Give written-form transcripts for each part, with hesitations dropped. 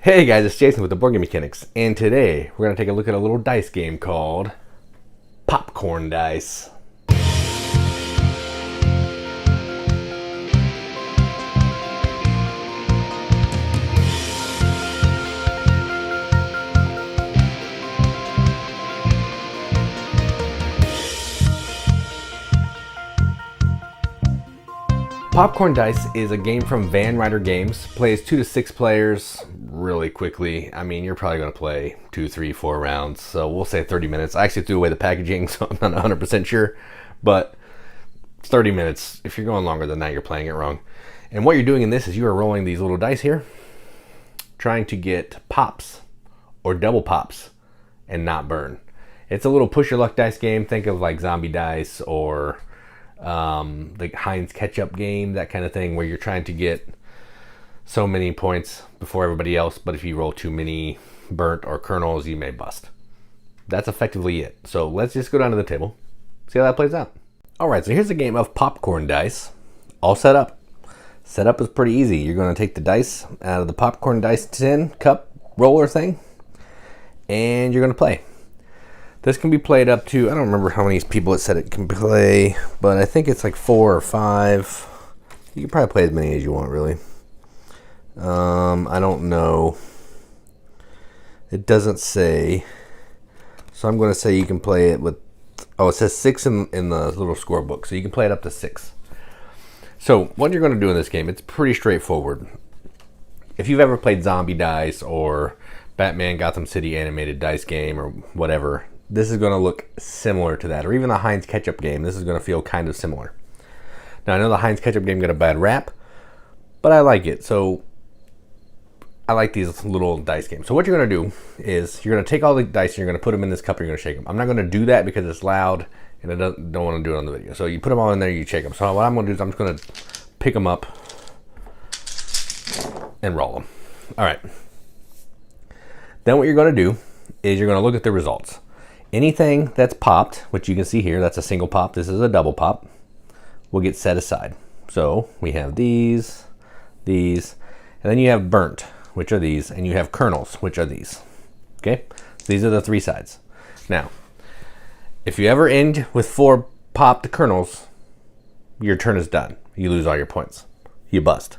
Hey guys, it's Jason with the Boardgame Mechanics, and today we're going to take a look at a little dice game called Popcorn Dice. Popcorn Dice is a game from Ryder Games. Plays 2 to 6 players really quickly. I mean, you're probably going to play 2, 3, 4 rounds, so we'll say 30 minutes. I actually threw away the packaging, so I'm not 100% sure, but 30 minutes. If you're going longer than that, you're playing it wrong. And what you're doing in this is you are rolling these little dice here, trying to get pops or double pops and not burn. It's a little push your luck dice game. Think of like zombie dice or the Heinz ketchup game, that kind of thing, where you're trying to get so many points before everybody else, but if you roll too many burnt or kernels, you may bust. That's effectively it. So let's just go down to the table, see how that plays out. Alright, so here's a game of popcorn dice, all set up. Setup is pretty easy. You're going to take the dice out of the popcorn dice tin cup roller thing, and you're going to play. This can be played up to, I don't remember how many people it said it can play, but I think it's like 4 or 5. You can probably play as many as you want, really. I don't know. It doesn't say. So I'm going to say you can play it with, it says 6 in the little scorebook, so you can play it up to 6. So what you're going to do in this game, it's pretty straightforward. If you've ever played Zombie Dice or Batman Gotham City animated dice game or whatever, this is going to look similar to that. Or even the Heinz ketchup game, this is going to feel kind of similar. Now I know the Heinz ketchup game got a bad rap, but I like it. So I like these little dice games. So what you're going to do is you're going to take all the dice and you're going to put them in this cup and you're going to shake them. I'm not going to do that because it's loud and I don't want to do it on the video. So you put them all in there, you shake them. So what I'm going to do is I'm just going to pick them up and roll them. All right. Then what you're going to do is you're going to look at the results. Anything that's popped, which you can see here, that's a single pop, this is a double pop, will get set aside. So we have these, and then you have burnt, which are these, and you have kernels, which are these. Okay, so these are the 3 sides. Now, if you ever end with 4 popped kernels, your turn is done. You lose all your points. You bust.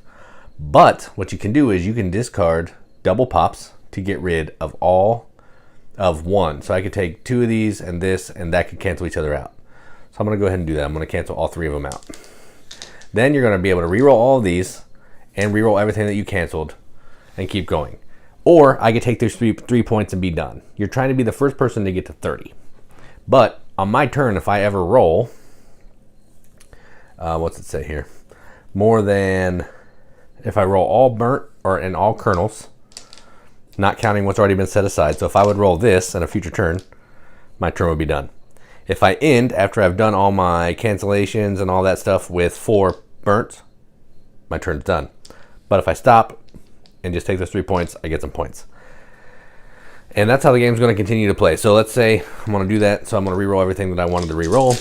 But what you can do is you can discard double pops to get rid of all of 1. So I could take 2 of these and this, and that could cancel each other out. So I'm going to go ahead and do that. I'm going to cancel all 3 of them out. Then you're going to be able to reroll all of these and reroll everything that you canceled and keep going. Or I could take those 3 points and be done. You're trying to be the first person to get to 30. But on my turn, if I ever roll, what's it say here? More than, if I roll all burnt and all kernels, not counting what's already been set aside. So if I would roll this in a future turn, my turn would be done. If I end after I've done all my cancellations and all that stuff with 4 burnt, my turn's done. But if I stop and just take those 3 points, I get some points. And that's how the game's going to continue to play. So let's say I'm going to do that. So I'm going to reroll everything that I wanted to reroll.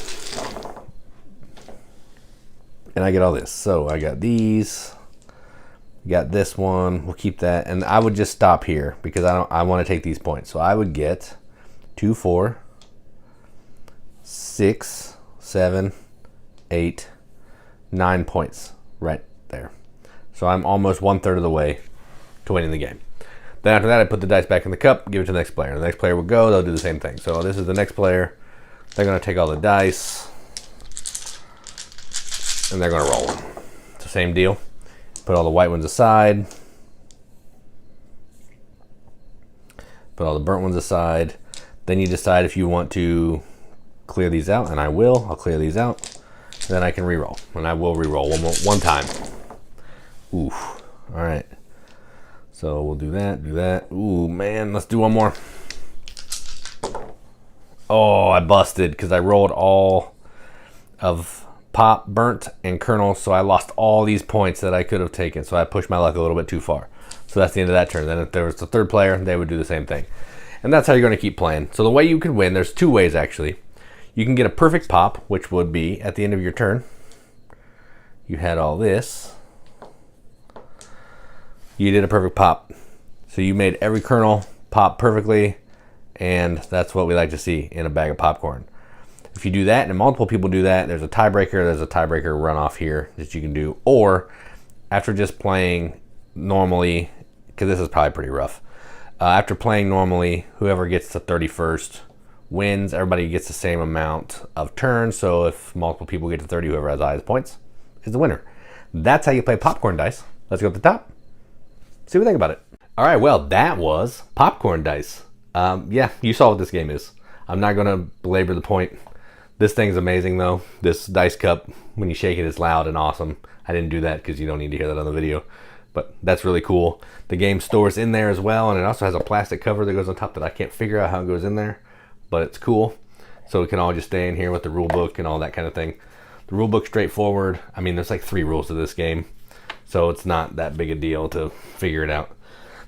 And I get all this. So I got these. Got this one, we'll keep that, and I would just stop here because I want to take these points. So I would get 2, 4, 6, 7, 8, 9 points right there. So I'm almost 1/3 of the way to winning the game. Then after that, I put the dice back in the cup, give it to the next player. The next player will go, they'll do the same thing. So this is the next player. They're going to take all the dice and they're going to roll them. It's the same deal. Put all the white ones aside. Put all the burnt ones aside. Then you decide if you want to clear these out, and I will. I'll clear these out. Then I can re-roll, and I will re-roll one time. Oof. All right. So we'll do that. Ooh, man, let's do one more. Oh, I busted because I rolled all of pop, burnt, and kernels, so I lost all these points that I could have taken. So I pushed my luck a little bit too far. So that's the end of that turn. Then if there was the 3rd player, they would do the same thing. And that's how you're going to keep playing. So the way you can win, there's 2 ways actually. You can get a perfect pop, which would be at the end of your turn. You had all this. You did a perfect pop. So you made every kernel pop perfectly, and that's what we like to see in a bag of popcorn. If you do that, and multiple people do that, there's a tiebreaker runoff here that you can do. Or after just playing normally, because this is probably pretty rough, after playing normally, whoever gets to 31st wins. Everybody gets the same amount of turns, so if multiple people get to 30, whoever has the highest points is the winner. That's how you play popcorn dice. Let's go up the top, see what we think about it. All right, well, that was popcorn dice. Yeah, you saw what this game is. I'm not gonna belabor the point. This thing's amazing though. This dice cup, when you shake it, is loud and awesome. I didn't do that because you don't need to hear that on the video, but that's really cool. The game stores in there as well, and it also has a plastic cover that goes on top that I can't figure out how it goes in there, but it's cool. So it can all just stay in here with the rule book and all that kind of thing. The rule book's straightforward. I mean, there's like 3 rules to this game, so it's not that big a deal to figure it out.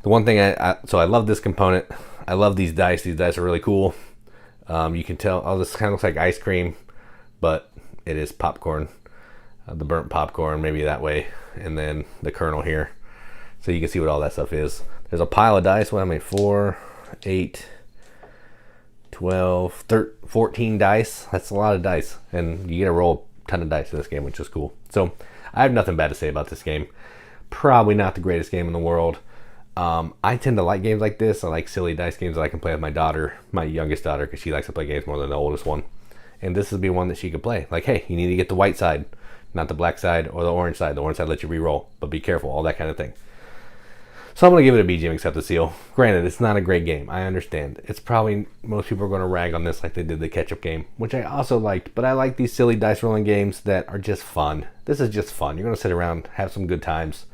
The one thing so I love this component. I love these dice. These dice are really cool. You can tell, oh, this kind of looks like ice cream, but it is popcorn. The burnt popcorn, maybe that way, and then the kernel here. So you can see what all that stuff is. There's a pile of dice. What, how many? 4, 8, 12, 13, 14 dice. That's a lot of dice, and you get to roll a ton of dice in this game, which is cool. So I have nothing bad to say about this game. Probably not the greatest game in the world. I tend to like games like this. I like silly dice games that I can play with my daughter, my youngest daughter, because she likes to play games more than the oldest one. And this would be one that she could play. Like, hey, you need to get the white side, not the black side or the orange side. The orange side lets you re-roll, but be careful, all that kind of thing. So I'm going to give it a BGM accepted seal. Granted, it's not a great game. I understand. It's probably, most people are going to rag on this like they did the ketchup game, which I also liked. But I like these silly dice rolling games that are just fun. This is just fun. You're going to sit around, have some good times,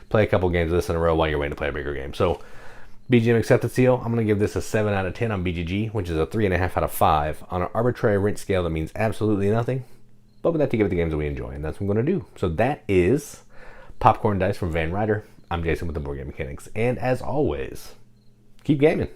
play a couple games of this in a row while you're waiting to play a bigger game. So BGM accepted seal. I'm going to give this a 7 out of 10 on BGG, which is a 3.5 out of 5 on an arbitrary wrench scale that means absolutely nothing. But we like to give it the games that we enjoy, and that's what I'm going to do. So that is Popcorn Dice from Van Ryder. I'm Jason with the Board Game Mechanics, and as always, keep gaming.